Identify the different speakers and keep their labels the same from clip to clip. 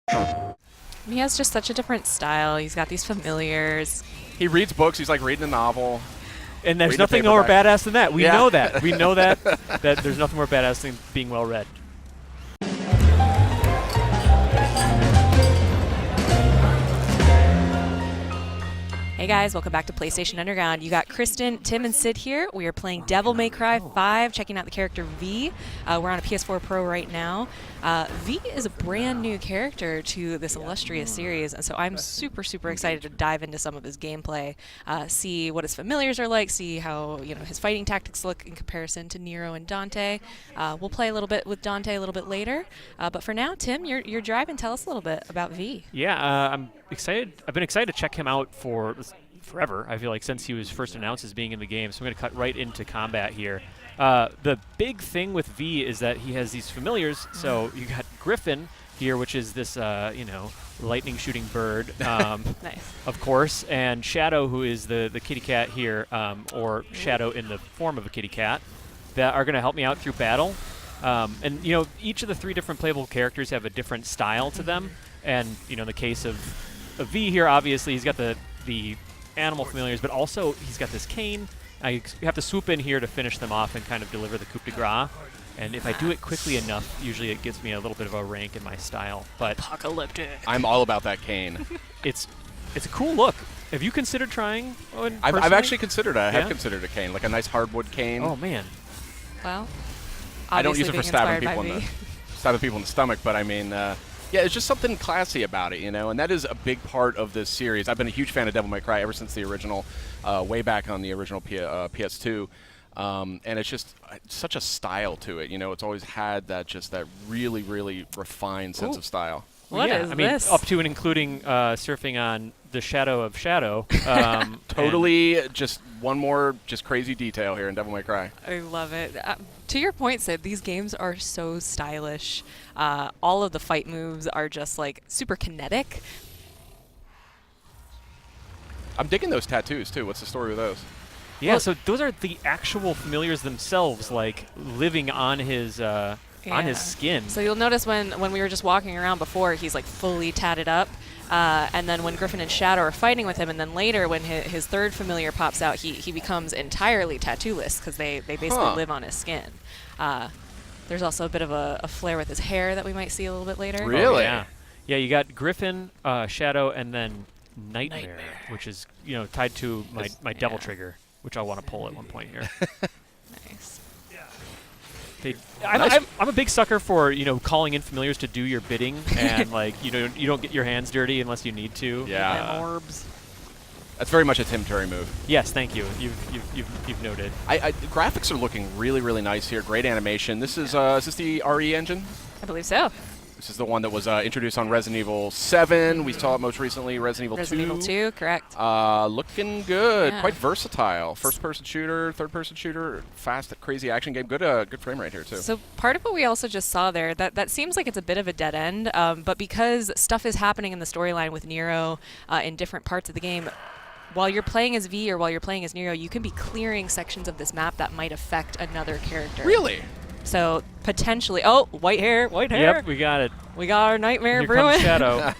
Speaker 1: He has just such a different style. He's got these familiars.
Speaker 2: He reads books. He's like reading a novel.
Speaker 3: And there's
Speaker 2: Read the
Speaker 3: nothing more
Speaker 2: paperback.
Speaker 3: badass than that. We know that. We know that there's nothing more badass than being well read.
Speaker 1: Hey guys, welcome back to PlayStation Underground. You got Kristen, Tim, and Sid here. We are playing Devil May Cry 5, checking out the character V. We're on a PS4 Pro right now. V is a brand new character to this illustrious series, and so I'm super excited to dive into some of his gameplay, see what his familiars are like, see how his fighting tactics look in comparison to Nero and Dante. We'll play a little bit with Dante a little bit later, but for now, Tim, you're driving. Tell us a little bit about V.
Speaker 3: Yeah, I'm excited. I've been excited to check him out for forever, I feel like, since he was first announced as being in the game. So I'm going to cut right into combat here. The big thing with V is that he has these familiars. So you got Griffin here, which is this, lightning shooting bird,
Speaker 1: Nice.
Speaker 3: of course, and Shadow, who is the kitty cat here, or Shadow in the form of a kitty cat, that are going to help me out through battle. And each of the three different playable characters have a different style to them. And in the case of V here, obviously he's got the animal familiars, but also he's got this cane. You have to swoop in here to finish them off and kind of deliver the coup de grace. And if I do it quickly enough, usually it gives me a little bit of a rank in my style. But
Speaker 1: Apocalyptic.
Speaker 2: I'm all about that cane.
Speaker 3: it's a cool look. Have you considered trying one?
Speaker 2: I've actually considered it. I have
Speaker 3: Yeah?
Speaker 2: considered a cane, like a nice hardwood cane.
Speaker 3: Oh man.
Speaker 1: Well,
Speaker 2: I don't use it for
Speaker 1: obviously
Speaker 2: stabbing
Speaker 1: being
Speaker 2: people in
Speaker 1: inspired
Speaker 2: the people in the stomach, but I mean, yeah, it's just something classy about it, and that is a big part of this series. I've been a huge fan of Devil May Cry ever since the original, way back on the original PS2, and it's just such a style to it. It's always had that really refined sense of style.
Speaker 1: What
Speaker 3: yeah,
Speaker 1: is
Speaker 3: I mean,
Speaker 1: this?
Speaker 3: up to and including surfing on the Shadow of Shadow.
Speaker 2: Totally, just one more crazy detail here in Devil May Cry.
Speaker 1: I love it. To your point, Sid, these games are so stylish. All of the fight moves are just like super kinetic.
Speaker 2: I'm digging those tattoos too. What's the story with those?
Speaker 3: Yeah,
Speaker 1: Well-
Speaker 3: so those are the actual familiars themselves, like living on his skin.
Speaker 1: So you'll notice when we were just walking around before, he's like fully tatted up. And then when Griffin and Shadow are fighting with him, and then later when his third familiar pops out, he becomes entirely tattoo-less because they basically live on his skin. There's also a bit of a flair with his hair that we might see a little bit later.
Speaker 2: Really?
Speaker 3: Oh, yeah. Yeah, you got Griffin, Shadow, and then Nightmare, which is tied to my Devil Trigger, which I want to pull at one point here.
Speaker 1: Nice.
Speaker 3: I'm a big sucker for calling in familiars to do your bidding, and you don't get your hands dirty unless you need to.
Speaker 2: Yeah.
Speaker 1: Orbs.
Speaker 2: That's very much a Tim Terry move.
Speaker 3: Yes, thank you. You've noted.
Speaker 2: Graphics are looking really nice here. Great animation. This is this the RE engine?
Speaker 1: I believe so.
Speaker 2: This is the one that was introduced on Resident Evil 7. We saw it most recently, Resident Evil 2.
Speaker 1: Resident Evil 2, correct.
Speaker 2: Looking good.
Speaker 1: Yeah.
Speaker 2: Quite versatile. First-person shooter, third-person shooter, fast, crazy action game. Good frame rate here, too.
Speaker 1: So part of what we also just saw there, that seems like it's a bit of a dead end, but because stuff is happening in the storyline with Nero in different parts of the game, while you're playing as V or while you're playing as Nero, you can be clearing sections of this map that might affect another character.
Speaker 2: Really?
Speaker 1: So potentially, oh, white hair.
Speaker 3: Yep, we got it.
Speaker 1: We got our nightmare
Speaker 3: Here
Speaker 1: brewing.
Speaker 3: comes Shadow.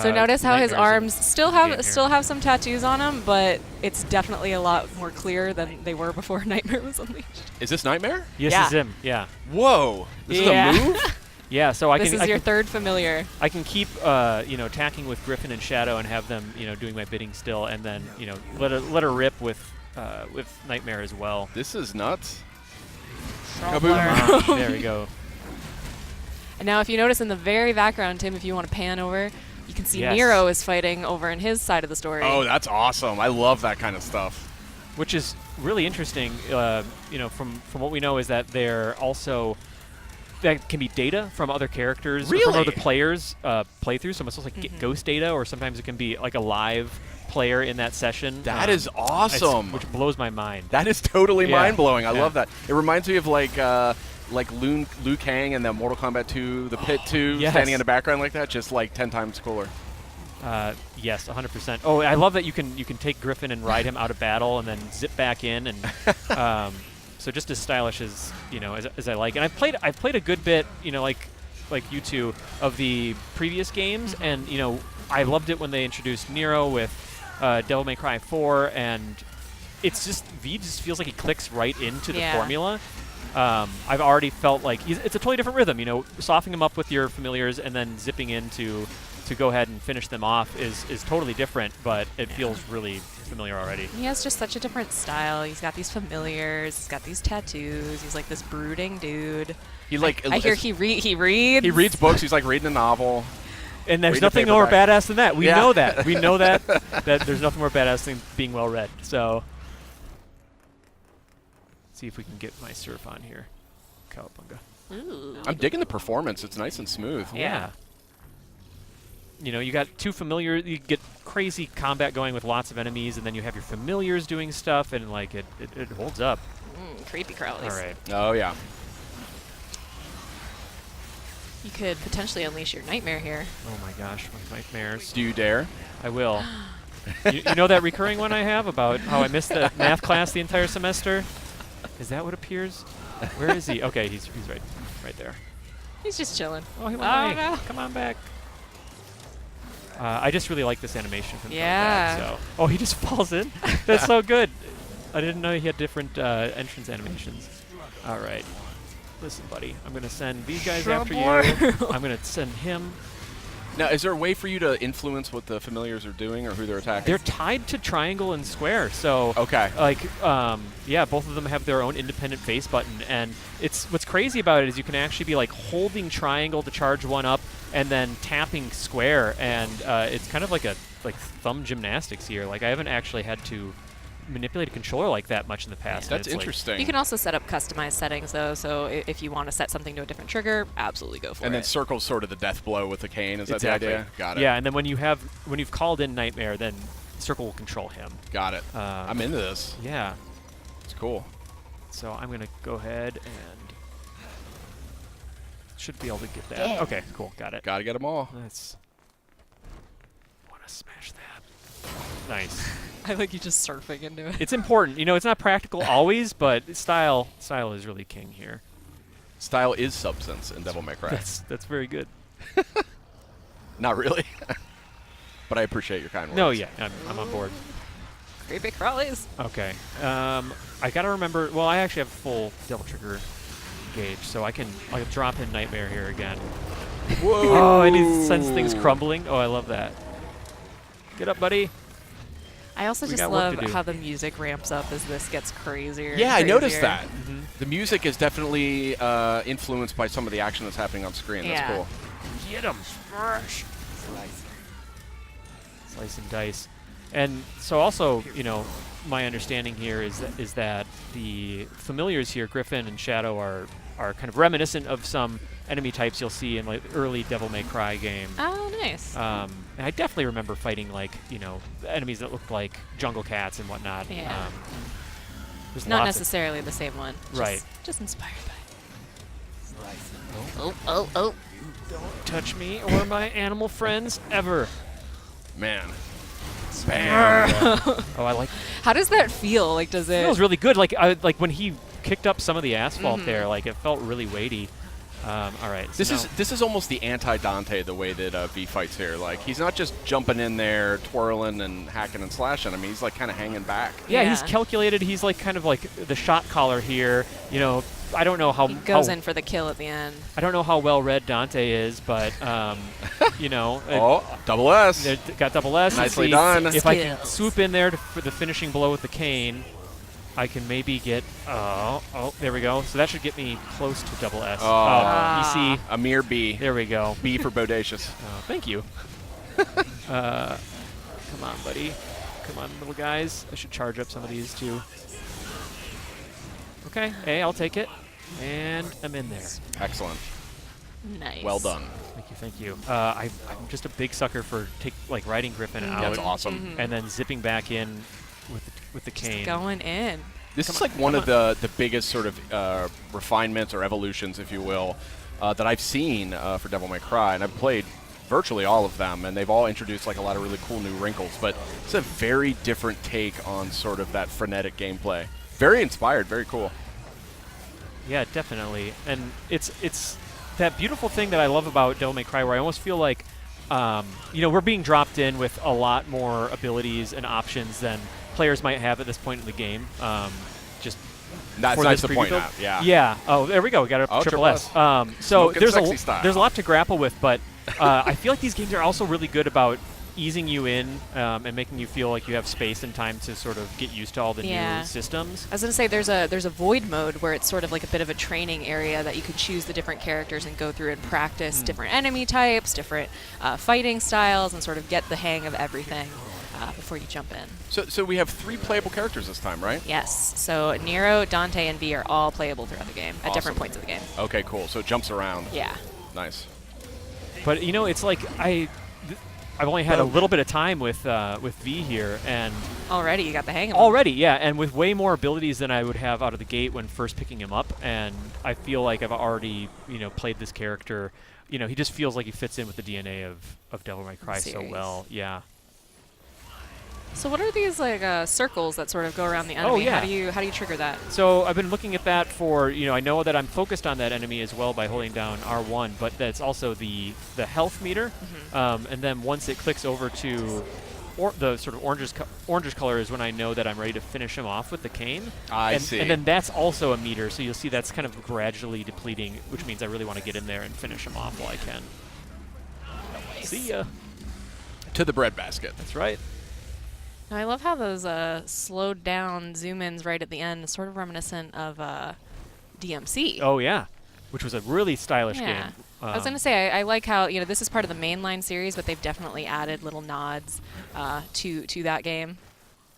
Speaker 1: So notice how his
Speaker 3: Nightmare's
Speaker 1: arms still have
Speaker 3: here.
Speaker 1: some tattoos on them, but it's definitely a lot more clear than they were before Nightmare was unleashed.
Speaker 2: Is this Nightmare?
Speaker 3: Yes,
Speaker 1: Yeah.
Speaker 3: is him. Yeah.
Speaker 2: Whoa. This is
Speaker 1: Yeah.
Speaker 2: a move?
Speaker 3: Yeah. So I
Speaker 1: This
Speaker 3: can
Speaker 1: is your third familiar.
Speaker 3: I can keep attacking with Griffin and Shadow and have them doing my bidding still, and then let her rip with Nightmare as well.
Speaker 2: This is nuts.
Speaker 1: Kaboom.
Speaker 3: There we go.
Speaker 1: And now if you notice in the very background, Tim, if you want to pan over, you can see
Speaker 3: Yes.
Speaker 1: Nero is fighting over in his side of the story.
Speaker 2: Oh, that's awesome. I love that kind of stuff.
Speaker 3: Which is really interesting. From what we know is that they're also that can be data from other characters, or from
Speaker 2: Really?
Speaker 3: other players' playthroughs. So it's also like ghost data, or sometimes it can be like a live player in that session.
Speaker 2: That is awesome.
Speaker 3: Which blows my mind.
Speaker 2: That is totally
Speaker 3: Yeah.
Speaker 2: mind-blowing. I
Speaker 3: Yeah.
Speaker 2: love that. It reminds me of like Liu Kang and the Mortal Kombat 2, the Pit 2,
Speaker 3: Yes.
Speaker 2: standing in the background like that, just like 10 times cooler.
Speaker 3: Yes, 100%. Oh, I love that you can take Griffin and ride him out of battle and then zip back in, and so just as stylish as as I like. And I've played a good bit, like you two, of the previous games, and you know, I loved it when they introduced Nero with Devil May Cry 4, and it's just V just feels like he clicks right into the formula. I've already felt like it's a totally different rhythm. You know, softening him up with your familiars and then zipping into to go ahead and finish them off is totally different, but it feels really familiar already.
Speaker 1: He has just such a different style. He's got these familiars. He's got these tattoos. He's like this brooding dude.
Speaker 2: He like
Speaker 1: I hear he reads.
Speaker 2: He reads books. He's like reading a novel.
Speaker 3: And there's
Speaker 2: Read a
Speaker 3: nothing more
Speaker 2: paperback.
Speaker 3: badass than that. We know that. We know that there's nothing more badass than being well read. So see if we can get my surf on here. Cowabunga.
Speaker 1: Ooh.
Speaker 2: I'm digging the performance. It's nice and smooth.
Speaker 3: Yeah. You know, you got two familiars. You get crazy combat going with lots of enemies, and then you have your familiars doing stuff, and like it holds up.
Speaker 1: Creepy crawlies.
Speaker 3: All right.
Speaker 2: Oh yeah.
Speaker 1: You could potentially unleash your nightmare here.
Speaker 3: Oh my gosh, my nightmares.
Speaker 2: Do you dare?
Speaker 3: I will. you know that recurring one I have about how I missed the math class the entire semester? Is that what appears? Where is he? Okay, he's right there.
Speaker 1: He's just chilling.
Speaker 3: Oh, he went away. No. Come on back. I just really like this animation from coming back. So. Oh, he just falls in? That's so good. I didn't know he had different entrance animations. All right. Listen, buddy, I'm going to send these guys after you. I'm going to send him.
Speaker 2: Now, is there a way for you to influence what the familiars are doing or who they're attacking?
Speaker 3: They're tied to triangle and square, so like, yeah, both of them have their own independent face button, and it's what's crazy about it is you can actually be like holding triangle to charge one up, and then tapping square, and it's kind of like a thumb gymnastics here. Like I haven't actually had to manipulate a controller like that much in the past.
Speaker 2: That's interesting.
Speaker 1: You can also set up customized settings though, so if you want to set something to a different trigger, absolutely go for it.
Speaker 2: And then circle's sort of the death blow with the cane. Is that the idea? Got it.
Speaker 3: Yeah, and then when you've called in Nightmare, then circle will control him.
Speaker 2: Got it. I'm into this.
Speaker 3: Yeah.
Speaker 2: It's cool.
Speaker 3: So I'm gonna go ahead and should be able to get that.
Speaker 1: Yeah.
Speaker 3: Okay, cool, got it.
Speaker 2: Gotta get them all.
Speaker 3: Let's wanna smash that. Nice.
Speaker 1: I like you just surfing into it.
Speaker 3: It's important. You know, it's not practical always, but style is really king here.
Speaker 2: Style is substance in Devil May Cry.
Speaker 3: That's very good.
Speaker 2: Not really. But I appreciate your kind words.
Speaker 3: No, yeah, I'm on board.
Speaker 1: Creepy crawlies.
Speaker 3: Okay. I gotta remember. Well, I actually have a full double trigger gauge, so I'll drop in Nightmare here again.
Speaker 2: Whoa!
Speaker 3: Oh, and he sends things crumbling. Oh, I love that. Get up, buddy.
Speaker 1: I also just love how the music ramps up as this gets crazier.
Speaker 2: Yeah, I noticed that.
Speaker 3: Mm-hmm.
Speaker 2: The music is definitely influenced by some of the action that's happening on screen. That's cool.
Speaker 3: Get him. Slice and dice. And so also, you know, my understanding here is that the familiars here, Griffin and Shadow, are kind of reminiscent of some enemy types you'll see in like early Devil May Cry game.
Speaker 1: Oh, nice.
Speaker 3: And I definitely remember fighting like, you know, enemies that looked like jungle cats and whatnot.
Speaker 1: Yeah.
Speaker 3: There's
Speaker 1: Not
Speaker 3: lots
Speaker 1: necessarily the same one.
Speaker 3: Right.
Speaker 1: Just inspired by it.
Speaker 3: Oh. Don't touch me or my animal friends ever.
Speaker 2: Man.
Speaker 3: Bam. Oh, I like.
Speaker 1: How does that feel? Like, does it?
Speaker 3: It feels really good. Like when he kicked up some of the asphalt there, like it felt really weighty. All right. So
Speaker 2: this is almost the anti-Dante the way that V fights here. Like he's not just jumping in there, twirling and hacking and slashing. I mean, he's like kind of hanging back.
Speaker 3: Yeah, he's calculated. He's like kind of like the shot caller here. You know, I don't know how
Speaker 1: he goes in for the kill at the end.
Speaker 3: I don't know how well read Dante is, but you know.
Speaker 2: Double S.
Speaker 3: Got double S.
Speaker 2: Nicely done.
Speaker 3: If I can swoop in there for the finishing blow with the cane, I can maybe get. Oh, there we go. So that should get me close to double S. You see,
Speaker 2: a mere B.
Speaker 3: There we go.
Speaker 2: B for bodacious.
Speaker 3: Thank you. Come on, buddy. Come on, little guys. I should charge up some of these too. Okay, hey, I'll take it. And I'm in there.
Speaker 2: Excellent.
Speaker 1: Nice.
Speaker 2: Well done.
Speaker 3: Thank you. I'm just a big sucker for riding Griffin out.
Speaker 2: That's awesome.
Speaker 3: And then zipping back in with the cane.
Speaker 1: Just going in.
Speaker 2: This is like one of the biggest sort of refinements or evolutions, if you will, that I've seen for Devil May Cry, and I've played virtually all of them, and they've all introduced like a lot of really cool new wrinkles, but it's a very different take on sort of that frenetic gameplay. Very inspired, very cool.
Speaker 3: Yeah, definitely. And it's that beautiful thing that I love about Devil May Cry, where I almost feel like, we're being dropped in with a lot more abilities and options than players might have at this point in the game. Just
Speaker 2: That's
Speaker 3: for
Speaker 2: nice
Speaker 3: this
Speaker 2: to point
Speaker 3: build.
Speaker 2: out. Yeah.
Speaker 3: Yeah. Oh, there we go. We got a triple S. So
Speaker 2: Smoking
Speaker 3: there's
Speaker 2: sexy style.
Speaker 3: there's a lot to grapple with, but I feel like these games are also really good about easing you in and making you feel like you have space and time to sort of get used to all the new systems.
Speaker 1: I was gonna say there's a void mode where it's sort of like a bit of a training area that you can choose the different characters and go through and practice different enemy types, different fighting styles, and sort of get the hang of everything before you jump in.
Speaker 2: So we have 3 playable characters this time, right?
Speaker 1: Yes. So Nero, Dante, and V are all playable throughout the game at different
Speaker 2: Awesome.
Speaker 1: points of the game.
Speaker 2: Okay, cool. So it jumps around.
Speaker 1: Yeah.
Speaker 2: Nice.
Speaker 3: But it's like I've only had a little bit of time with V here, and
Speaker 1: Already you got the hang of it.
Speaker 3: already, yeah, and with way more abilities than I would have out of the gate when first picking him up, and I feel like I've already played this character. He just feels like he fits in with the DNA of Devil May Cry so
Speaker 1: Series.
Speaker 3: well. Yeah.
Speaker 1: So what are these like circles that sort of go around the enemy?
Speaker 3: Oh, yeah.
Speaker 1: How do you trigger that?
Speaker 3: So I've been looking at that for, I know that I'm focused on that enemy as well by holding down R1, but that's also the health meter. And then once it clicks over to the sort of orangish color is when I know that I'm ready to finish him off with the cane.
Speaker 2: I see.
Speaker 3: And then that's also a meter, so you'll see that's kind of gradually depleting, which means I really want to get in there and finish him off while I can. See ya.
Speaker 2: To the breadbasket.
Speaker 3: That's right.
Speaker 1: Now, I love how those slowed down zoom-ins right at the end, sort of reminiscent of DMC.
Speaker 3: Oh, yeah. Which was a really stylish
Speaker 1: Yeah.
Speaker 3: game.
Speaker 1: I was going to say, I like how, this is part of the mainline series, but they've definitely added little nods to that game.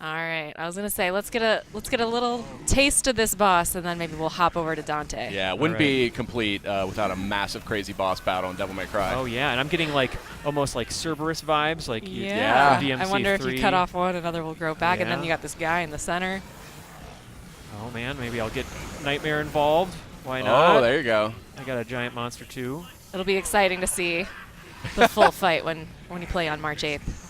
Speaker 1: All right, I was going to say, let's get a little taste of this boss, and then maybe we'll hop over to Dante.
Speaker 2: Yeah, it wouldn't be complete without a massive, crazy boss battle in Devil May Cry.
Speaker 3: Oh yeah, and I'm getting almost like Cerberus vibes, like
Speaker 2: Yeah.
Speaker 3: DMC3.
Speaker 1: I wonder if you cut off one, another will grow back, and then
Speaker 3: Yeah.
Speaker 1: you got this guy in the center.
Speaker 3: Oh man, maybe I'll get Nightmare involved. Why not?
Speaker 2: Oh, there you go.
Speaker 3: I got a giant monster too.
Speaker 1: It'll be exciting to see the full fight when you play on March 8th.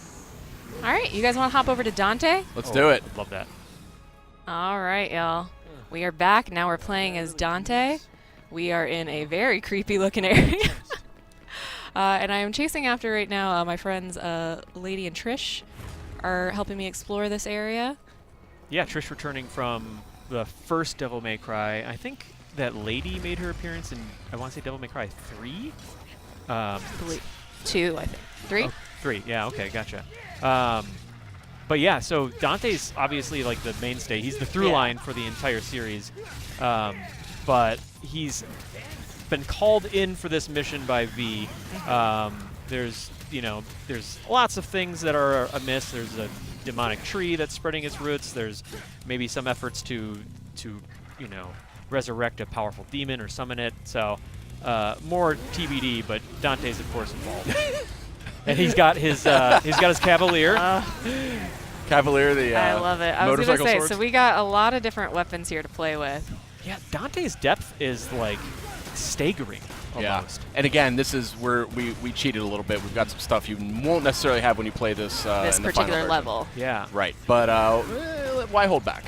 Speaker 1: All right, you guys want to hop over to Dante?
Speaker 2: Let's do it.
Speaker 3: Love that.
Speaker 1: All right, y'all. We are back. Now we're playing as Dante. We are in a very creepy looking area. And I am chasing after right now my friends Lady and Trish are helping me explore this area.
Speaker 3: Yeah, Trish returning from the first Devil May Cry. I think that Lady made her appearance in, I want to say Devil May Cry 3?
Speaker 1: 2, I think. 3?
Speaker 3: Oh, 3, yeah, okay, gotcha. But yeah, so Dante's obviously like the mainstay. He's the through line for the entire series. But he's been called in for this mission by V. There's lots of things that are amiss. There's a demonic tree that's spreading its roots. There's maybe some efforts to resurrect a powerful demon or summon it. So more TBD, but Dante's of course involved. And he's got his Cavalier.
Speaker 2: Cavalier, the
Speaker 1: I love it. I was going to
Speaker 2: motorcycle
Speaker 1: say,
Speaker 2: swords.
Speaker 1: so we got a lot of different weapons here to play with.
Speaker 3: Yeah, Dante's depth is like staggering almost.
Speaker 2: Yeah. And again, this is where we cheated a little bit. We've got some stuff you won't necessarily have when you play this
Speaker 1: This
Speaker 2: in the final
Speaker 1: particular
Speaker 2: version.
Speaker 1: level.
Speaker 3: Yeah.
Speaker 2: Right. But why hold back?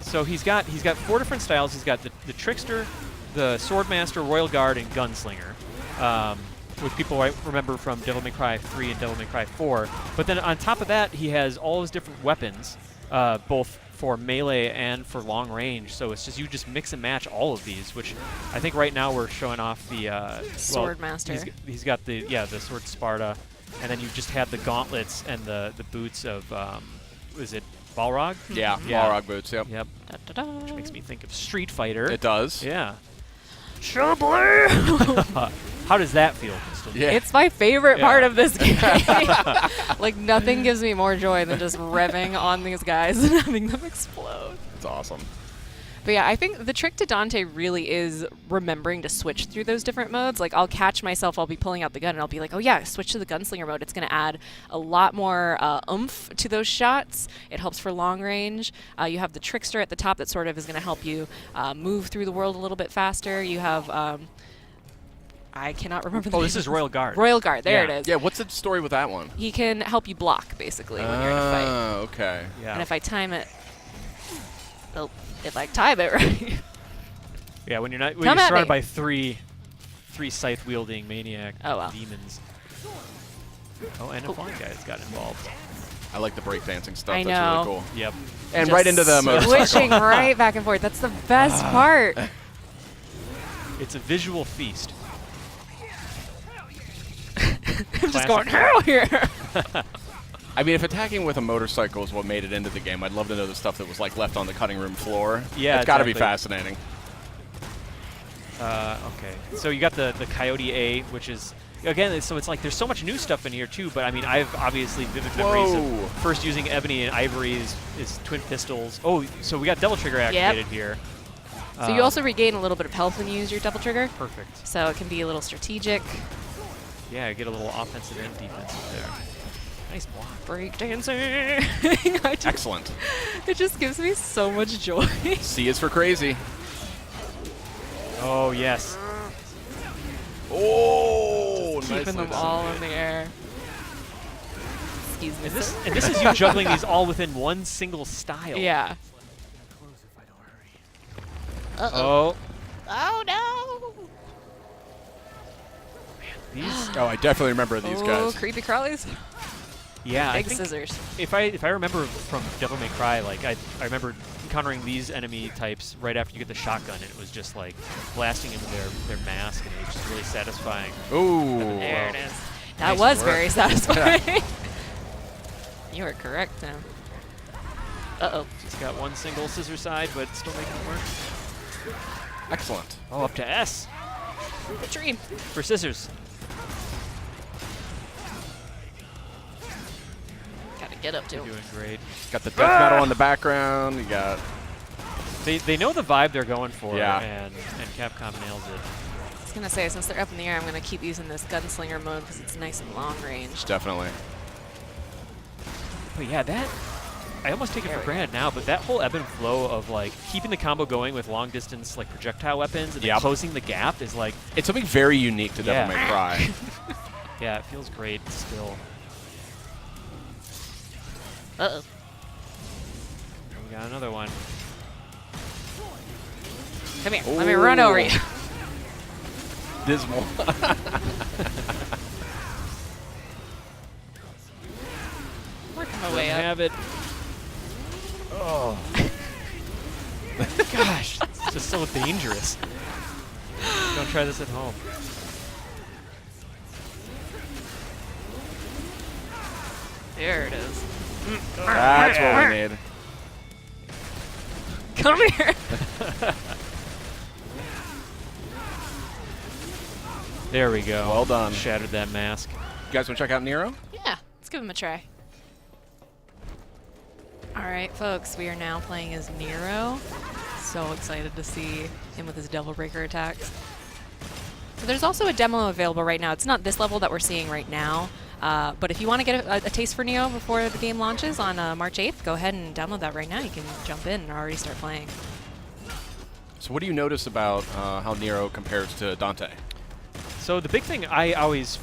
Speaker 3: So he's got 4 different styles. He's got the Trickster, the Swordmaster, Royal Guard, and Gunslinger, which people might remember from Devil May Cry 3 and Devil May Cry 4. But then on top of that, he has all his different weapons, both for melee and for long range. So it's just you just mix and match all of these, which I think right now we're showing off the
Speaker 1: Swordmaster.
Speaker 3: He's got the Sword Sparta, and then you just have the gauntlets and the boots of is it Balrog?
Speaker 2: Yeah,
Speaker 3: Yeah.
Speaker 2: Balrog boots, yep.
Speaker 3: Yep.
Speaker 1: Da-da-da.
Speaker 3: Which makes me think of Street Fighter.
Speaker 2: It does.
Speaker 3: Yeah.
Speaker 1: Chablis!
Speaker 3: How does that feel, Kristen?
Speaker 2: Yeah.
Speaker 1: It's my favorite
Speaker 3: Yeah.
Speaker 1: part of this game. Like, nothing gives me more joy than just revving on these guys and having them explode.
Speaker 2: It's awesome.
Speaker 1: But yeah, I think the trick to Dante really is remembering to switch through those different modes. Like, I'll catch myself, I'll be pulling out the gun, and I'll be like, oh yeah, switch to the gunslinger mode. It's going to add a lot more oomph to those shots. It helps for long range. You have the trickster at the top that sort of is going to help you move through the world a little bit faster. You have... I cannot remember the name.
Speaker 3: This is Royal Guard.
Speaker 1: Royal Guard, there
Speaker 3: Yeah.
Speaker 1: it is.
Speaker 2: Yeah, what's the story with that one?
Speaker 1: He can help you block, basically, when you're in a fight.
Speaker 2: Oh, okay.
Speaker 3: Yeah.
Speaker 1: And if I time it... Oh, if I time it right...
Speaker 3: Yeah, when you're
Speaker 1: Come
Speaker 3: you're
Speaker 1: at
Speaker 3: surrounded
Speaker 1: me.
Speaker 3: by three 3 scythe-wielding maniac
Speaker 1: Oh, wow.
Speaker 3: demons. Oh, and a flying guys got involved.
Speaker 2: I like the breakdancing stuff.
Speaker 1: I
Speaker 2: That's
Speaker 1: know.
Speaker 2: really cool.
Speaker 3: Yep.
Speaker 2: And
Speaker 1: Just
Speaker 2: right into the motorcycle.
Speaker 1: switching right back and forth. That's the best part.
Speaker 3: It's a visual feast.
Speaker 1: I'm just going hell here.
Speaker 2: I mean, if attacking with a motorcycle is what made it into the game, I'd love to know the stuff that was like left on the cutting room floor.
Speaker 3: Yeah,
Speaker 2: it's got to be
Speaker 3: exactly.
Speaker 2: fascinating.
Speaker 3: Okay. So you got the Coyote A, which is, again, so it's like there's so much new stuff in here too, but I mean, I've obviously vivid memories of first using Ebony and Ivory's twin pistols. Oh, so we got Double Trigger activated here.
Speaker 1: So you also regain a little bit of health when you use your double trigger.
Speaker 3: Perfect.
Speaker 1: So it can be a little strategic.
Speaker 3: Yeah, I get a little offensive and defensive there. Nice block.
Speaker 1: Breakdancing.
Speaker 2: Excellent.
Speaker 1: It just gives me so much joy.
Speaker 2: C is for crazy.
Speaker 3: Oh, yes.
Speaker 2: Oh,
Speaker 1: Keeping them all in the air. Excuse me.
Speaker 3: And this is you juggling these all within one single style.
Speaker 1: Yeah.
Speaker 3: Oh.
Speaker 1: Oh no!
Speaker 3: These.
Speaker 2: Oh, I definitely remember these guys.
Speaker 1: Creepy crawlies.
Speaker 3: Yeah, I
Speaker 1: Big
Speaker 3: think
Speaker 1: scissors.
Speaker 3: if I remember from Devil May Cry, like I remember encountering these enemy types right after you get the shotgun, and it was just like blasting into their mask, and it was just really satisfying.
Speaker 2: Ooh.
Speaker 1: There it is. That
Speaker 2: Nice
Speaker 1: was
Speaker 2: work.
Speaker 1: very satisfying. You are correct, Tim. Uh-oh.
Speaker 3: Just got one single scissor side, but still making it work.
Speaker 2: Excellent.
Speaker 3: Oh, up to S
Speaker 1: The dream.
Speaker 3: for scissors.
Speaker 1: Gotta get up to
Speaker 3: You're
Speaker 1: him.
Speaker 3: doing great.
Speaker 2: Got the death metal in the background. You got.
Speaker 3: They know the vibe they're going for,
Speaker 2: Yeah.
Speaker 3: and Capcom nails it.
Speaker 1: I was gonna say, since they're up in the air, I'm gonna keep using this gunslinger mode because it's nice and long range.
Speaker 2: Definitely.
Speaker 3: But yeah, that I almost take it for granted now, but that whole ebb and flow of like keeping the combo going with long distance like projectile weapons and then closing the gap is like
Speaker 2: It's something very unique to
Speaker 3: Yeah.
Speaker 2: Devil May Cry.
Speaker 3: yeah, it feels great still.
Speaker 1: Uh-oh.
Speaker 3: We got another one.
Speaker 1: Come here. Let me run over you.
Speaker 2: Dismal.
Speaker 1: Working my way up.
Speaker 3: Have it. Oh. Gosh, it's just so dangerous. Don't try this at home.
Speaker 1: There it is.
Speaker 2: That's what we need.
Speaker 1: Come here.
Speaker 3: There we go.
Speaker 2: Well done.
Speaker 3: Shattered that mask.
Speaker 2: You guys want to check out Nero?
Speaker 1: Yeah, let's give him a try. All right, folks, we are now playing as Nero. So excited to see him with his Devil Breaker attacks. So there's also a demo available right now. It's not this level that we're seeing right now, but if you want to get a taste for Neo before the game launches on March 8th, go ahead and download that right now. You can jump in and already start playing.
Speaker 2: So what do you notice about how Nero compares to Dante?
Speaker 3: So the big thing I always,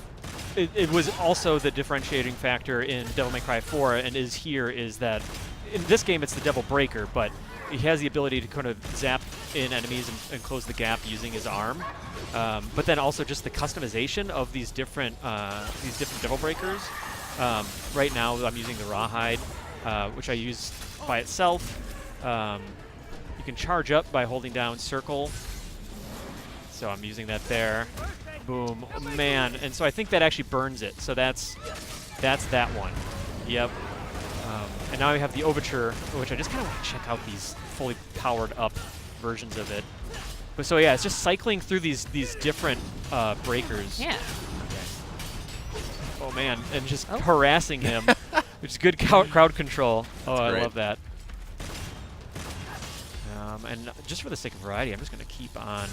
Speaker 3: it was also the differentiating factor in Devil May Cry 4 and is here is that in this game it's the Devil Breaker, but he has the ability to kind of zap in enemies and close the gap using his arm. But then also just the customization of these different Devil Breakers. Right now I'm using the Rawhide, which I use by itself. You can charge up by holding down circle. So I'm using that there. Boom. Oh, man. And so I think that actually burns it. So that's that one. Yep. And now we have the Overture, which I just kind of want to check out these fully powered up versions of it. But so yeah, it's just cycling through these different breakers.
Speaker 1: Yeah.
Speaker 3: Oh man, and just harassing him, which is good crowd control. Oh, I
Speaker 2: great.
Speaker 3: love that. And just for the sake of variety, I'm just going to keep on.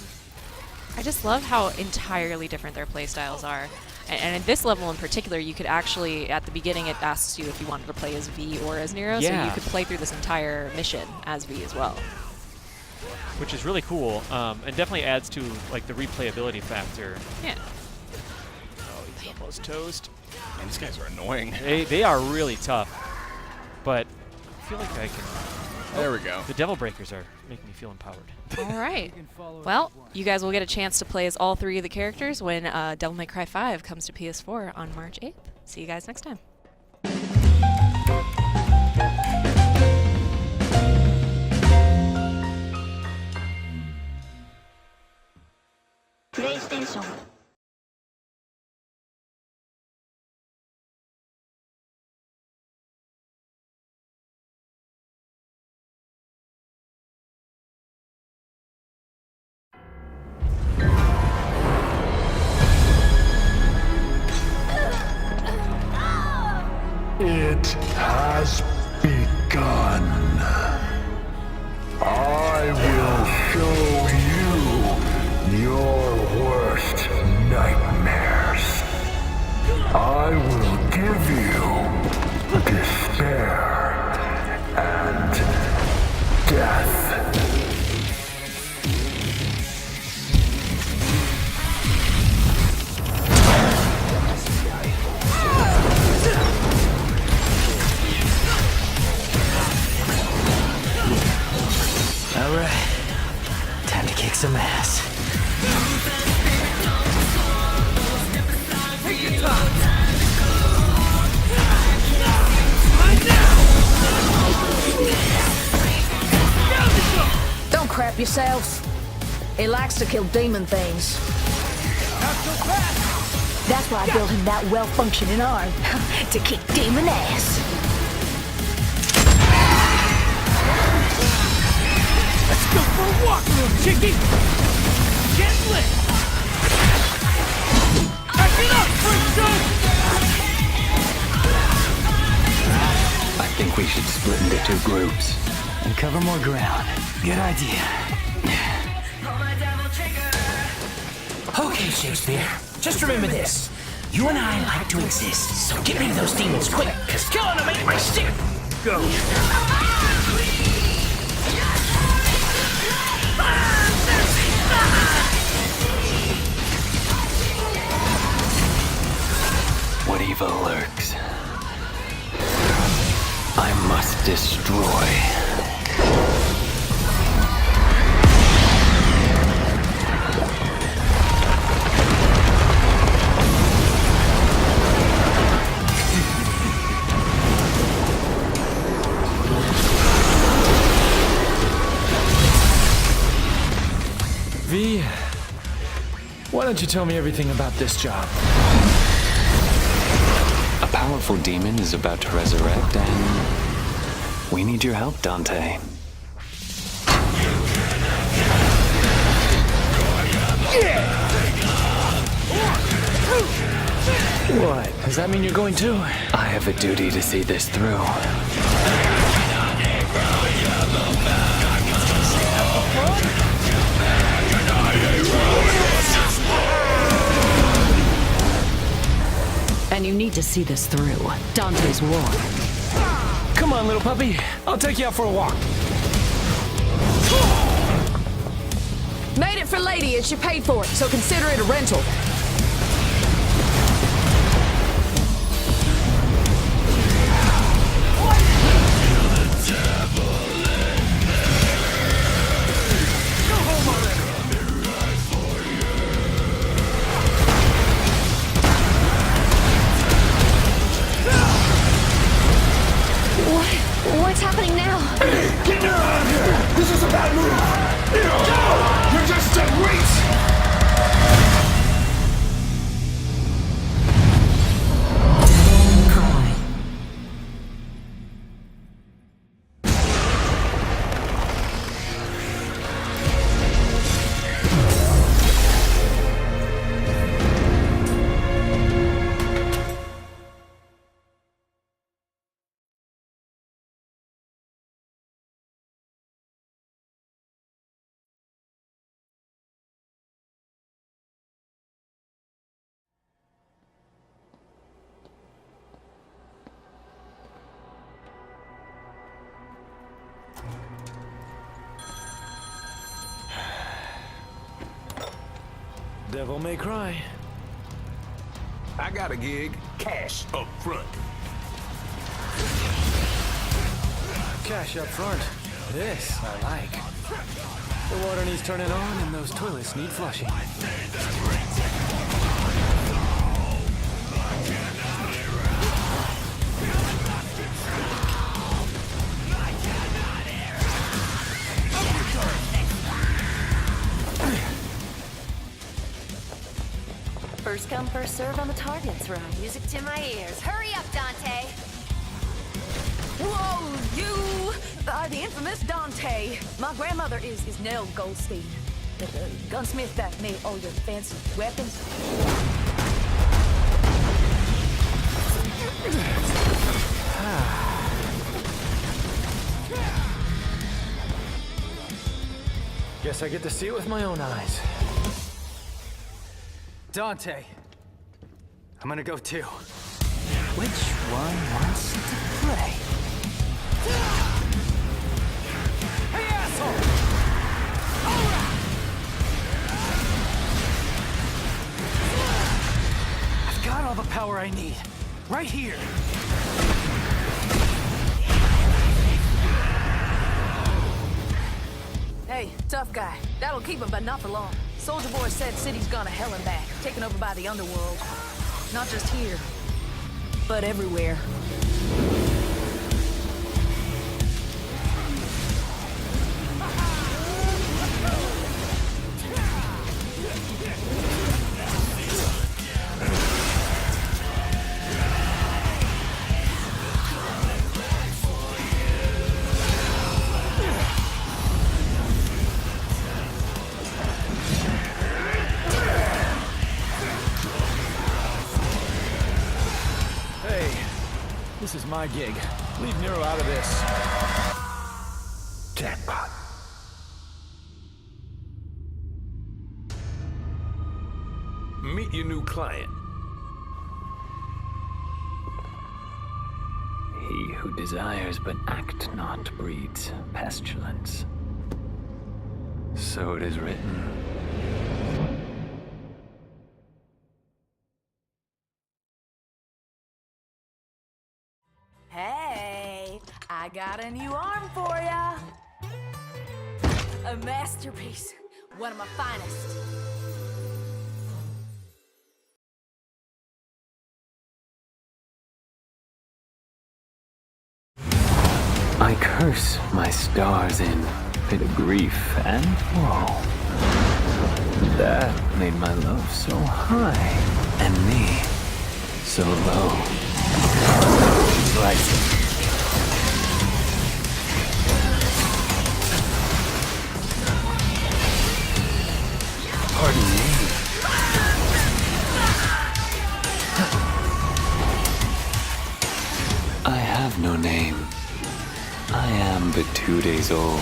Speaker 1: I just love how entirely different their playstyles are. And in this level in particular, you could actually, at the beginning, it asks you if you wanted to play as V or as Nero, so you could play through this entire mission as V as well.
Speaker 3: Which is really cool, and definitely adds to like the replayability factor.
Speaker 1: Yeah.
Speaker 3: Oh, he's almost toast.
Speaker 2: Man, these guys are annoying.
Speaker 3: They are really tough, but I feel like I can
Speaker 2: There we go.
Speaker 3: The Devil Breakers are making me feel empowered.
Speaker 1: All right. Well, you guys will get a chance to play as all 3 of the characters when Devil May Cry 5 comes to PS4 on March 8th. See you guys next time.
Speaker 4: PlayStation.
Speaker 5: It has begun. I will show you your worst nightmares. I will give you despair and death.
Speaker 6: Alright, time to kick some ass.
Speaker 7: Take your time!
Speaker 8: Don't crap yourselves. He likes to kill demon things.
Speaker 7: Not so fast!
Speaker 8: That's why I built him that well-functioning arm. To kick demon ass.
Speaker 7: Let's go for a walk, little chickie! Get lit! Back it up, Brimstone!
Speaker 6: I think we should split into 2 groups and cover more ground. Good idea.
Speaker 9: Okay, Shakespeare. Just remember this. You and I like to exist, so get rid of those demons quick, cause killing them ain't my shit!
Speaker 7: Go!
Speaker 6: What evil lurks? I must destroy.
Speaker 10: V, why don't you tell me everything about this job?
Speaker 6: A powerful demon is about to resurrect, and we need your help, Dante.
Speaker 10: What? Does that mean you're going too?
Speaker 6: I have a duty to see this through.
Speaker 8: And you need to see this through. Dante's war.
Speaker 10: Come on, little puppy. I'll take you out for a walk.
Speaker 8: Made it for Lady and she paid for it, so consider it a rental.
Speaker 4: What's happening now?
Speaker 5: Get her out of here! This is a bad move! No! You're just dead weight!
Speaker 10: Devil May Cry.
Speaker 11: I got a gig. Cash up front.
Speaker 10: Cash up front. This I like. The water needs turning on and those toilets need flushing.
Speaker 4: First come, first serve on the targets round. Music to my ears. Hurry up, Dante!
Speaker 8: Whoa, you are the infamous Dante. My grandmother is Nell Goldstein, the gunsmith that made all your fancy weapons.
Speaker 10: Guess I get to see it with my own eyes.
Speaker 6: Dante, I'm gonna go too. Which one wants to play?
Speaker 7: Hey, asshole!
Speaker 6: I've got all the power I need. Right here.
Speaker 8: Hey, tough guy. That'll keep him, but not for long. Soldier Boy said city's gone to hell and back, taken over by the underworld. Not just here, but everywhere.
Speaker 10: This is my gig. Leave Nero out of this.
Speaker 11: Jackpot. Meet your new client.
Speaker 6: He who desires but act not breeds pestilence. So it is written.
Speaker 8: Hey, I got a new arm for ya. A masterpiece, one of my finest.
Speaker 6: I curse my stars in pit of grief and woe. That made my love so high and me so low. Right. Pardon me. I have no name. I am but 2 days old.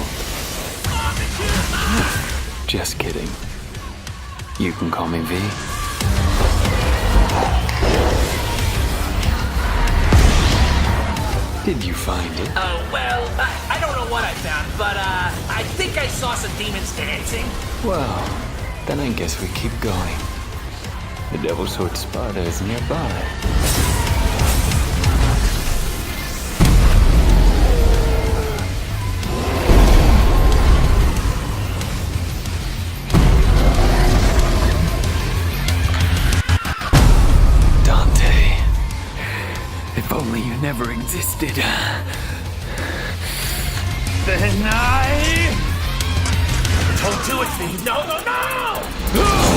Speaker 6: Just kidding. You can call me V. Did you find it?
Speaker 9: Oh, well, I don't know what I found, but, I think I saw some demons dancing.
Speaker 6: Well, then I guess we keep going. The Devil's Sword Sparta is nearby. Dante, if only you never existed.
Speaker 9: Then I... Don't do it, Steve. No, no, no!